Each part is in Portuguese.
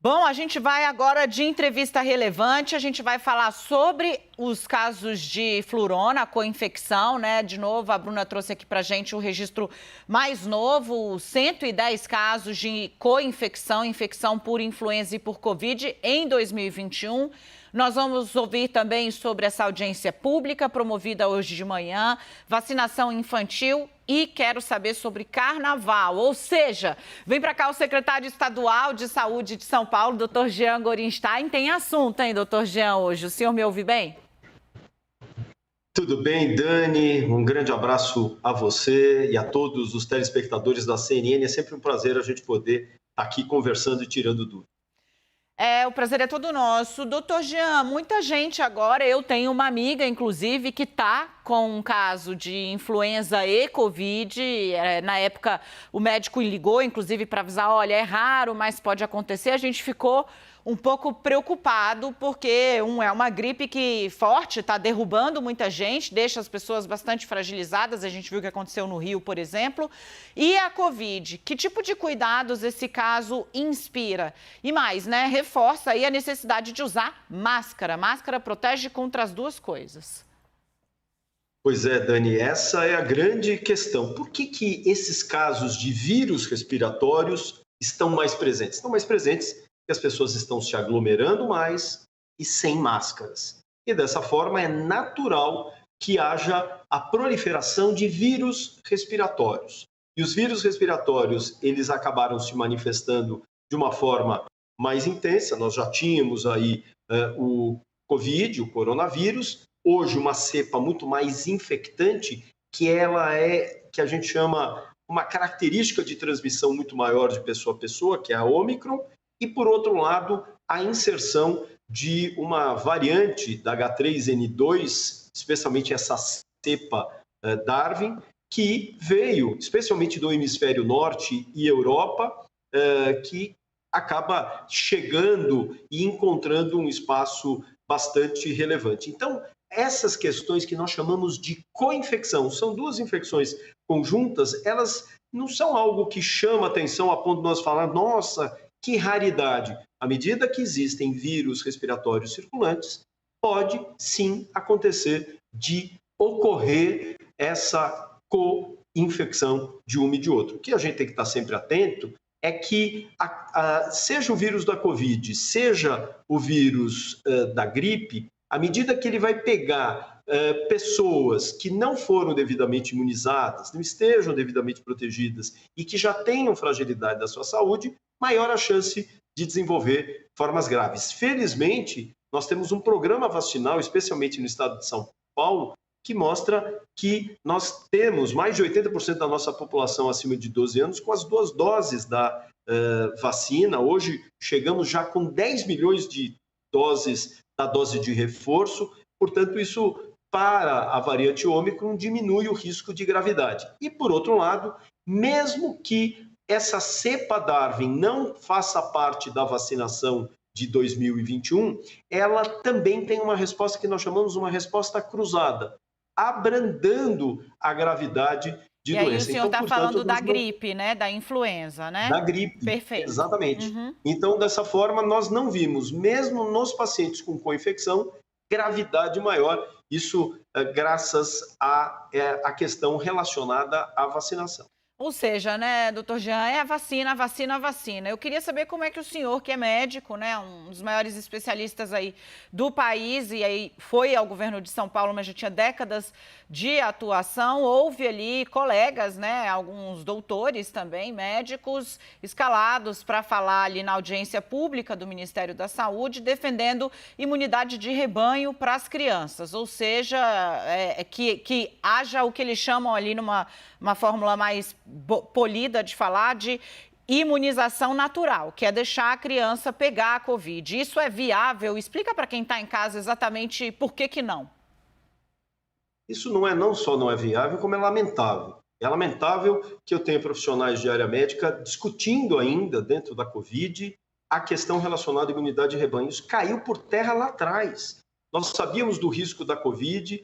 Bom, a gente vai agora de entrevista relevante, a gente vai falar sobre os casos de flurona, co-infecção, né? De novo, a Bruna trouxe aqui pra gente o registro mais novo, 110 casos de co-infecção, infecção por influenza e por Covid em 2021. Nós vamos ouvir também sobre essa audiência pública promovida hoje de manhã, vacinação infantil e quero saber sobre carnaval. Ou seja, vem para cá o secretário estadual de saúde de São Paulo, doutor Jean Gorenstein. Tem assunto, hein, doutor Jean, hoje? O senhor me ouve bem? Tudo bem, Dani? Um grande abraço a você e a todos os telespectadores da CNN. É sempre um prazer a gente poder estar aqui conversando e tirando dúvidas. O prazer é todo nosso. Doutor Jean, muita gente agora, eu tenho uma amiga, inclusive, que está com um caso de influenza e Covid. Na época, o médico ligou, inclusive, para avisar, olha, é raro, mas pode acontecer. A gente ficou um pouco preocupado, porque é uma gripe que forte, está derrubando muita gente, deixa as pessoas bastante fragilizadas. A gente viu o que aconteceu no Rio, por exemplo. E a Covid, que tipo de cuidados esse caso inspira? E mais, né, reforça aí a necessidade de usar máscara. Máscara protege contra as duas coisas. Pois é, Dani, essa é a grande questão. Por que esses casos de vírus respiratórios estão mais presentes? Estão mais presentes porque as pessoas estão se aglomerando mais e sem máscaras. E dessa forma é natural que haja a proliferação de vírus respiratórios. E os vírus respiratórios, eles acabaram se manifestando de uma forma mais intensa. Nós já tínhamos aí o Covid, o coronavírus, hoje uma cepa muito mais infectante, que a gente chama uma característica de transmissão muito maior de pessoa a pessoa, que é a Ômicron, e por outro lado, a inserção de uma variante da H3N2, especialmente essa cepa Darwin, que veio especialmente do hemisfério norte e Europa, que acaba chegando e encontrando um espaço bastante relevante. Então, essas questões que nós chamamos de co-infecção, são duas infecções conjuntas, elas não são algo que chama atenção a ponto de nós falar, nossa, que raridade. À medida que existem vírus respiratórios circulantes, pode sim acontecer de ocorrer essa co-infecção de um e de outro. O que a gente tem que estar sempre atento é que, seja o vírus da Covid, seja o vírus da gripe, à medida que ele vai pegar pessoas que não foram devidamente imunizadas, não estejam devidamente protegidas e que já tenham fragilidade da sua saúde, maior a chance de desenvolver formas graves. Felizmente, nós temos um programa vacinal, especialmente no estado de São Paulo, que mostra que nós temos mais de 80% da nossa população acima de 12 anos com as 2 doses da vacina. Hoje, chegamos já com 10 milhões de doses da dose de reforço. Portanto, isso, para a variante Ômicron, diminui o risco de gravidade. E, por outro lado, mesmo que essa cepa Darwin não faça parte da vacinação de 2021, ela também tem uma resposta que nós chamamos uma resposta cruzada, abrandando a gravidade de doença. E aí o senhor está falando da gripe, né? Da influenza, né? Da gripe, perfeito. Exatamente. Uhum. Então, dessa forma, nós não vimos, mesmo nos pacientes com co-infecção, gravidade maior. Isso graças à questão relacionada à vacinação. Ou seja, né, doutor Jean, é a vacina, vacina, vacina. Eu queria saber como é que o senhor, que é médico, né, um dos maiores especialistas aí do país, e aí foi ao governo de São Paulo, mas já tinha décadas de atuação, houve ali colegas, né, alguns doutores também, médicos, escalados para falar ali na audiência pública do Ministério da Saúde, defendendo imunidade de rebanho para as crianças, ou seja, que haja o que eles chamam ali numa fórmula mais polida de falar de imunização natural, que é deixar a criança pegar a Covid. Isso é viável? Explica para quem está em casa exatamente por que não. Isso não só não é viável, como é lamentável. É lamentável que eu tenha profissionais de área médica discutindo ainda dentro da Covid a questão relacionada à imunidade de rebanho. Isso caiu por terra lá atrás. Nós sabíamos do risco da Covid,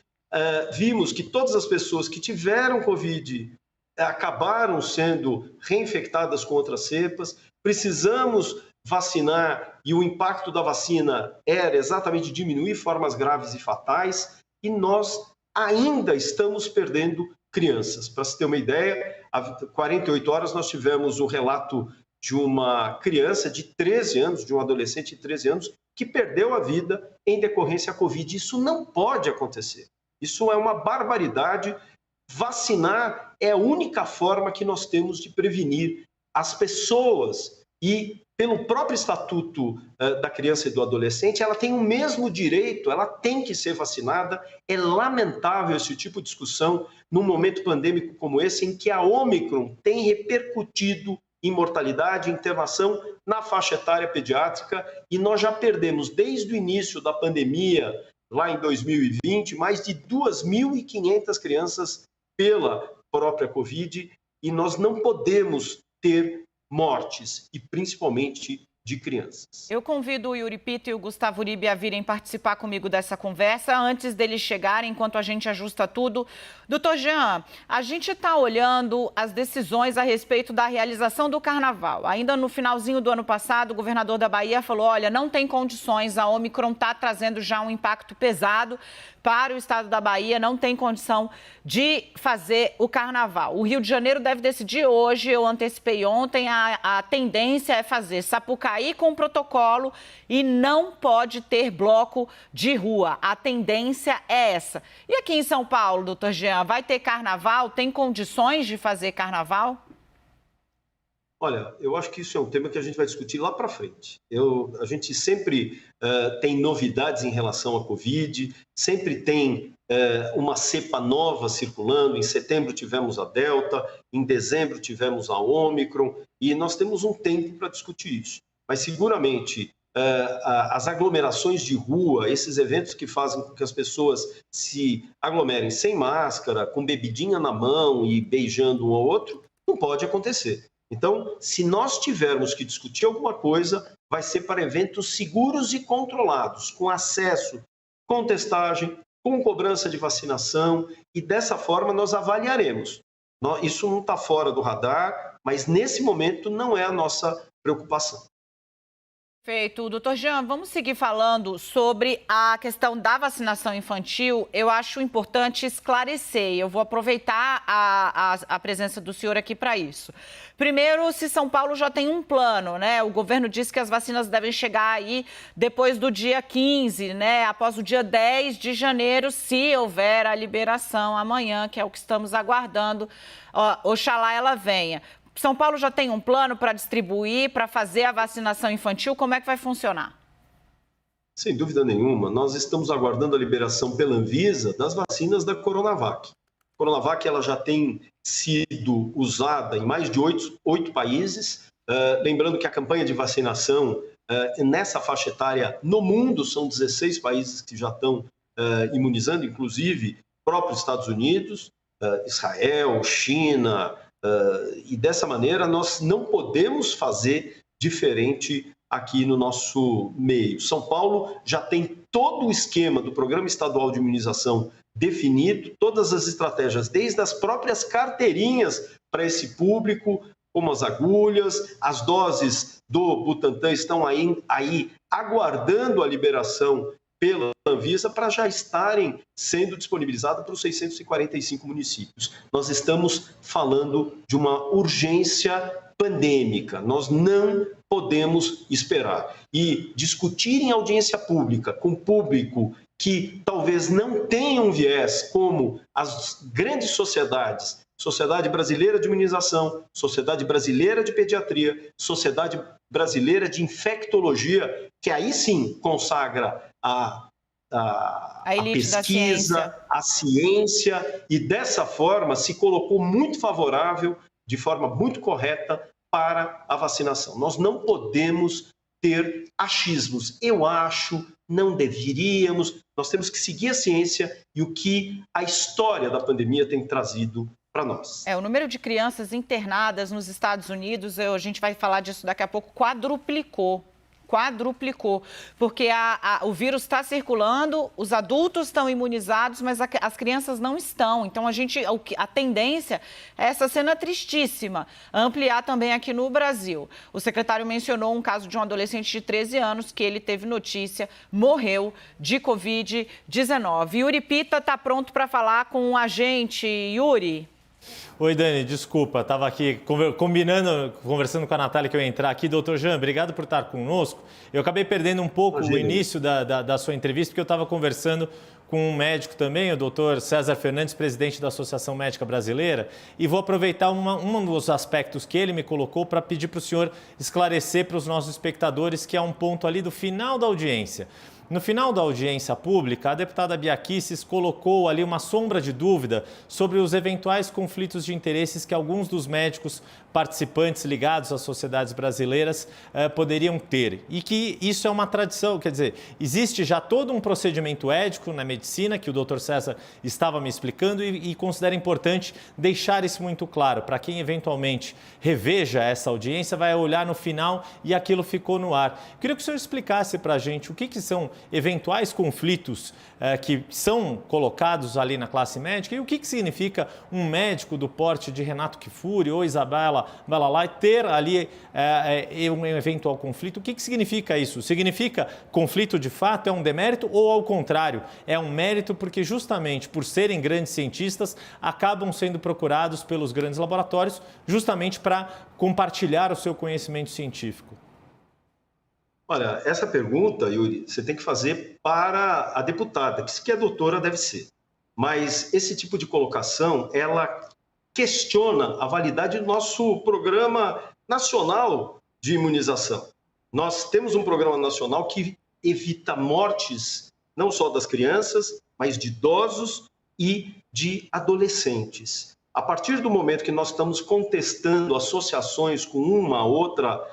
vimos que todas as pessoas que tiveram Covid acabaram sendo reinfectadas com outras cepas. Precisamos vacinar e o impacto da vacina era exatamente diminuir formas graves e fatais, e nós ainda estamos perdendo crianças. Para se ter uma ideia, há 48 horas nós tivemos o relato de uma criança de 13 anos, de um adolescente de 13 anos, que perdeu a vida em decorrência da Covid. Isso não pode acontecer. Isso é uma barbaridade. Vacinar é a única forma que nós temos de prevenir as pessoas. E, pelo próprio Estatuto da Criança e do Adolescente, ela tem o mesmo direito, ela tem que ser vacinada. É lamentável esse tipo de discussão num momento pandêmico como esse, em que a Ômicron tem repercutido em mortalidade, internação na faixa etária pediátrica, e nós já perdemos, desde o início da pandemia, lá em 2020, mais de 2.500 crianças pela própria Covid, e nós não podemos ter mortes, e principalmente de crianças. Eu convido o Yuri Pito e o Gustavo Uribe a virem participar comigo dessa conversa. Antes deles chegarem, enquanto a gente ajusta tudo, doutor Jean, a gente está olhando as decisões a respeito da realização do Carnaval. Ainda no finalzinho do ano passado, o governador da Bahia falou, olha, não tem condições, a Ômicron está trazendo já um impacto pesado para o estado da Bahia, não tem condição de fazer o Carnaval. O Rio de Janeiro deve decidir hoje, eu antecipei ontem, a tendência é fazer Sapucaí com protocolo e não pode ter bloco de rua. A tendência é essa. E aqui em São Paulo, doutor Jean, vai ter Carnaval? Tem condições de fazer Carnaval? Olha, eu acho que isso é um tema que a gente vai discutir lá para frente. A gente sempre tem novidades em relação à Covid, sempre tem uma cepa nova circulando. Em setembro tivemos a Delta, em dezembro tivemos a Ômicron, e nós temos um tempo para discutir isso. Mas seguramente as aglomerações de rua, esses eventos que fazem com que as pessoas se aglomerem sem máscara, com bebidinha na mão e beijando um ao outro, não pode acontecer. Então, se nós tivermos que discutir alguma coisa, vai ser para eventos seguros e controlados, com acesso, com testagem, com cobrança de vacinação, e dessa forma nós avaliaremos. Isso não está fora do radar, mas nesse momento não é a nossa preocupação. Perfeito. Doutor Jean, vamos seguir falando sobre a questão da vacinação infantil. Eu acho importante esclarecer, eu vou aproveitar a presença do senhor aqui para isso. Primeiro, se São Paulo já tem um plano, né? O governo disse que as vacinas devem chegar aí depois do dia 15, né? Após o dia 10 de janeiro, se houver a liberação amanhã, que é o que estamos aguardando. Oxalá ela venha. São Paulo já tem um plano para distribuir, para fazer a vacinação infantil? Como é que vai funcionar? Sem dúvida nenhuma, nós estamos aguardando a liberação pela Anvisa das vacinas da Coronavac. A Coronavac ela já tem sido usada em mais de 8 países. Lembrando que a campanha de vacinação nessa faixa etária no mundo são 16 países que já estão imunizando, inclusive próprios Estados Unidos, Israel, China. E dessa maneira nós não podemos fazer diferente aqui no nosso meio. São Paulo já tem todo o esquema do Programa Estadual de Imunização definido, todas as estratégias, desde as próprias carteirinhas para esse público, como as agulhas, as doses do Butantan estão aí aguardando a liberação pela Anvisa para já estarem sendo disponibilizadas para os 645 municípios. Nós estamos falando de uma urgência pandêmica, nós não podemos esperar. E discutir em audiência pública com público que talvez não tenha um viés, como as grandes sociedades, Sociedade Brasileira de Imunização, Sociedade Brasileira de Pediatria, Sociedade Brasileira de Infectologia, que aí sim consagra a pesquisa, a ciência, e dessa forma se colocou muito favorável, de forma muito correta, para a vacinação. Nós não podemos ter achismos. Eu acho, não deveríamos, nós temos que seguir a ciência e o que a história da pandemia tem trazido para nós. O número de crianças internadas nos Estados Unidos, a gente vai falar disso daqui a pouco, quadruplicou. quadruplicou, porque o vírus está circulando, os adultos estão imunizados, mas as crianças não estão. Então, a tendência é essa cena tristíssima, ampliar também aqui no Brasil. O secretário mencionou um caso de um adolescente de 13 anos que ele teve notícia, morreu de Covid-19. Yuri Pita está pronto para falar com a gente. Yuri? Oi, Dani, desculpa, estava aqui conversando com a Natália que eu ia entrar aqui. Doutor Jean, obrigado por estar conosco. Eu acabei perdendo um pouco o início da sua entrevista, porque eu estava conversando com um médico também, o doutor César Fernandes, presidente da Associação Médica Brasileira, e vou aproveitar um dos aspectos que ele me colocou para pedir para o senhor esclarecer para os nossos espectadores, que é um ponto ali do final da audiência. No final da audiência pública, a deputada Bia Kicis colocou ali uma sombra de dúvida sobre os eventuais conflitos de interesses que alguns dos médicos participantes ligados às sociedades brasileiras poderiam ter. E que isso é uma tradição, quer dizer, existe já todo um procedimento ético na medicina, que o doutor César estava me explicando, e considera importante deixar isso muito claro. Para quem eventualmente reveja essa audiência, vai olhar no final e aquilo ficou no ar. Queria que o senhor explicasse para a gente o que são eventuais conflitos que são colocados ali na classe médica e o que significa um médico do porte de Renato Kfouri ou Isabela Balalai ter ali um eventual conflito. O que significa isso? Significa conflito de fato, é um demérito ou ao contrário, é um mérito porque justamente por serem grandes cientistas acabam sendo procurados pelos grandes laboratórios justamente para compartilhar o seu conhecimento científico? Olha, essa pergunta, Yuri, você tem que fazer para a deputada, que se é doutora deve ser. Mas esse tipo de colocação, ela questiona a validade do nosso programa nacional de imunização. Nós temos um programa nacional que evita mortes, não só das crianças, mas de idosos e de adolescentes. A partir do momento que nós estamos contestando associações com uma outra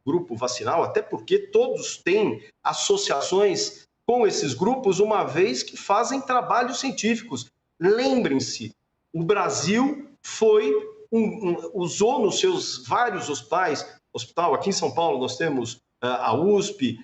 grupo vacinal, até porque todos têm associações com esses grupos, uma vez que fazem trabalhos científicos. Lembrem-se, o Brasil usou nos seus vários hospitais, aqui em São Paulo nós temos a USP,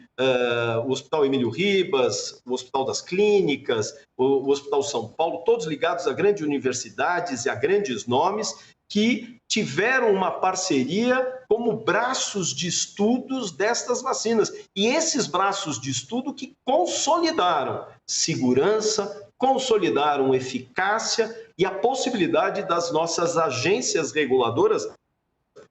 o Hospital Emílio Ribas, o Hospital das Clínicas, o Hospital São Paulo, todos ligados a grandes universidades e a grandes nomes, que tiveram uma parceria como braços de estudos destas vacinas. E esses braços de estudo que consolidaram segurança, consolidaram eficácia e a possibilidade das nossas agências reguladoras,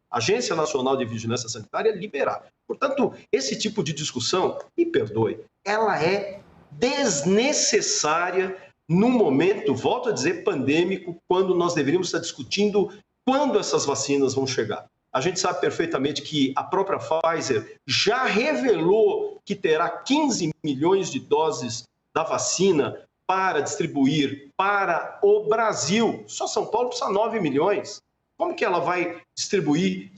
Agência Nacional de Vigilância Sanitária, liberar. Portanto, esse tipo de discussão, me perdoe, ela é desnecessária num momento, volto a dizer, pandêmico, quando nós deveríamos estar discutindo quando essas vacinas vão chegar. A gente sabe perfeitamente que a própria Pfizer já revelou que terá 15 milhões de doses da vacina para distribuir para o Brasil. Só São Paulo precisa 9 milhões. Como que ela vai distribuir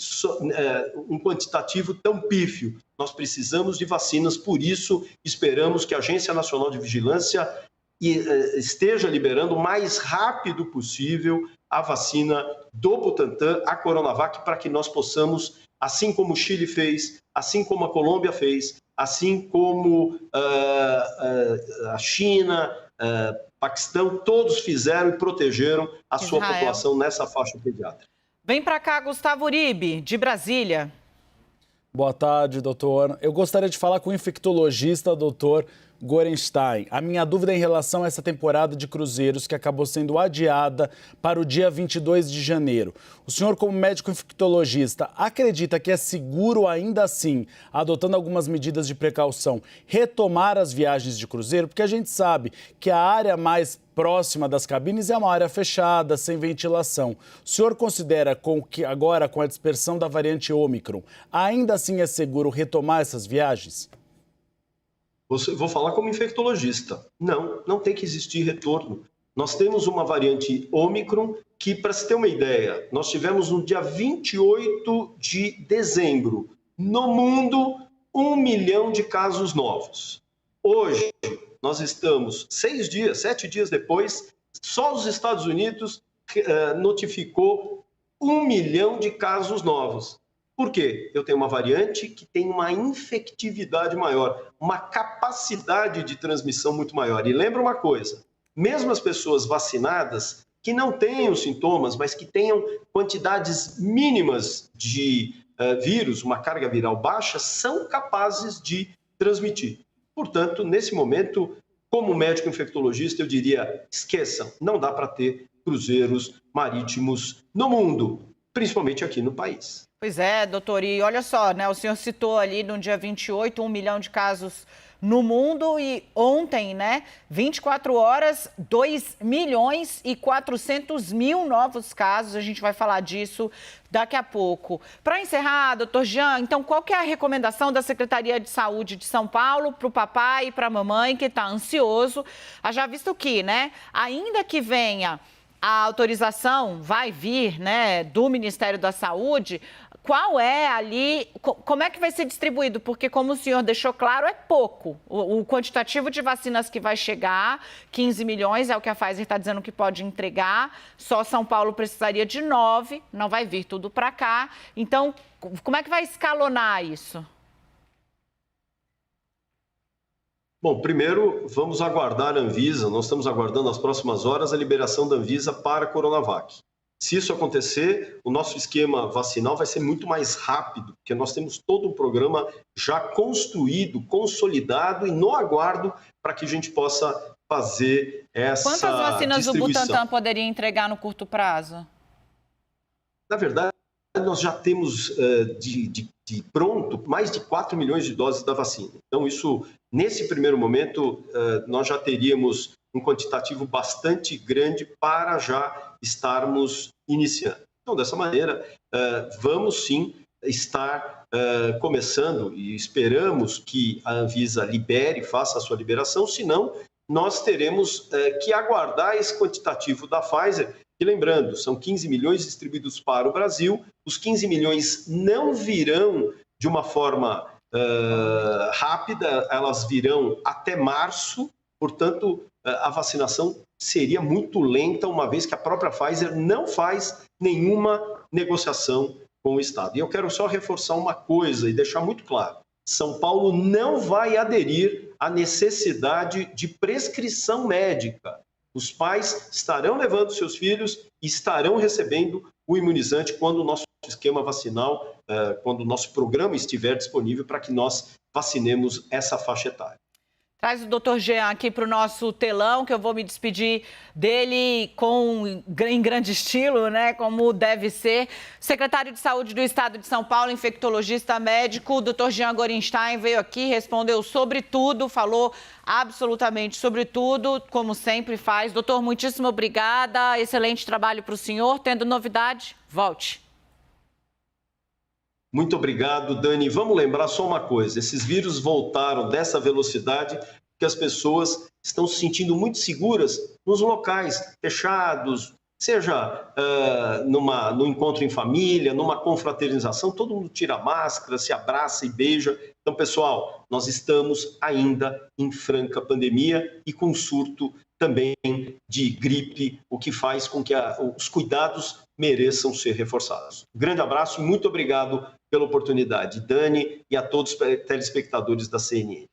um quantitativo tão pífio? Nós precisamos de vacinas, por isso esperamos que a Agência Nacional de Vigilância esteja liberando o mais rápido possível a vacina do Butantan, a Coronavac, para que nós possamos, assim como o Chile fez, assim como a Colômbia fez, assim como a China, Paquistão, todos fizeram e protegeram a sua população nessa faixa pediátrica. Vem para cá, Gustavo Uribe, de Brasília. Boa tarde, doutor. Eu gostaria de falar com o infectologista, doutor Gorenstein. A minha dúvida é em relação a essa temporada de cruzeiros que acabou sendo adiada para o dia 22 de janeiro. O senhor, como médico infectologista, acredita que é seguro ainda assim, adotando algumas medidas de precaução, retomar as viagens de cruzeiro? Porque a gente sabe que a área mais próxima das cabines é uma área fechada, sem ventilação. O senhor considera que agora, com a dispersão da variante Ômicron, ainda assim é seguro retomar essas viagens? Vou falar como infectologista. Não tem que existir retorno. Nós temos uma variante Ômicron que, para se ter uma ideia, nós tivemos no dia 28 de dezembro, no mundo, 1 milhão de casos novos. Hoje, nós estamos 7 dias depois, só os Estados Unidos notificou 1 milhão de casos novos. Por quê? Eu tenho uma variante que tem uma infectividade maior, uma capacidade de transmissão muito maior. E lembra uma coisa, mesmo as pessoas vacinadas que não tenham sintomas, mas que tenham quantidades mínimas de vírus, uma carga viral baixa, são capazes de transmitir. Portanto, nesse momento, como médico infectologista, eu diria, esqueçam, não dá para ter cruzeiros marítimos no mundo, principalmente aqui no país. Pois é, doutor, e olha só, né, o senhor citou ali no dia 28, 1 milhão de casos no mundo e ontem, né, 24 horas, 2 milhões e 400 mil novos casos, a gente vai falar disso daqui a pouco. Para encerrar, doutor Jean, então qual que é a recomendação da Secretaria de Saúde de São Paulo para o papai e para a mamãe que está ansioso? Já visto que, né, ainda que venha a autorização, vai vir, né, do Ministério da Saúde, qual é ali, como é que vai ser distribuído? Porque, como o senhor deixou claro, é pouco. O quantitativo de vacinas que vai chegar, 15 milhões, é o que a Pfizer está dizendo que pode entregar. Só São Paulo precisaria de 9, não vai vir tudo para cá. Então, como é que vai escalonar isso? Bom, primeiro vamos aguardar a Anvisa, nós estamos aguardando nas próximas horas a liberação da Anvisa para a Coronavac. Se isso acontecer, o nosso esquema vacinal vai ser muito mais rápido, porque nós temos todo um programa já construído, consolidado e no aguardo para que a gente possa fazer essa Quantas vacinas o distribuição. Butantan poderia entregar no curto prazo? Na verdade, nós já temos de pronto mais de 4 milhões de doses da vacina. Então, isso, nesse primeiro momento, nós já teríamos um quantitativo bastante grande para já estarmos iniciando. Então, dessa maneira, vamos sim estar começando e esperamos que a Anvisa libere, faça a sua liberação, senão nós teremos que aguardar esse quantitativo da Pfizer. E lembrando, são 15 milhões distribuídos para o Brasil, os 15 milhões não virão de uma forma rápida, elas virão até março, portanto, a vacinação seria muito lenta, uma vez que a própria Pfizer não faz nenhuma negociação com o Estado. E eu quero só reforçar uma coisa e deixar muito claro. São Paulo não vai aderir à necessidade de prescrição médica. Os pais estarão levando seus filhos e estarão recebendo o imunizante quando o nosso esquema vacinal, quando o nosso programa estiver disponível para que nós vacinemos essa faixa etária. Traz o doutor Jean aqui para o nosso telão, que eu vou me despedir dele em grande estilo, né? Como deve ser. Secretário de Saúde do Estado de São Paulo, infectologista médico, o doutor Jean Gorenstein veio aqui, respondeu sobre tudo, falou absolutamente sobre tudo, como sempre faz. Doutor, muitíssimo obrigada, excelente trabalho para o senhor. Tendo novidade, volte. Muito obrigado, Dani. Vamos lembrar só uma coisa, esses vírus voltaram dessa velocidade porque as pessoas estão se sentindo muito seguras nos locais fechados, seja no encontro em família, numa confraternização, todo mundo tira a máscara, se abraça e beija. Então, pessoal, nós estamos ainda em franca pandemia e com surto também de gripe, o que faz com que os cuidados mereçam ser reforçados. Grande abraço e muito obrigado pela oportunidade, Dani, e a todos os telespectadores da CNN.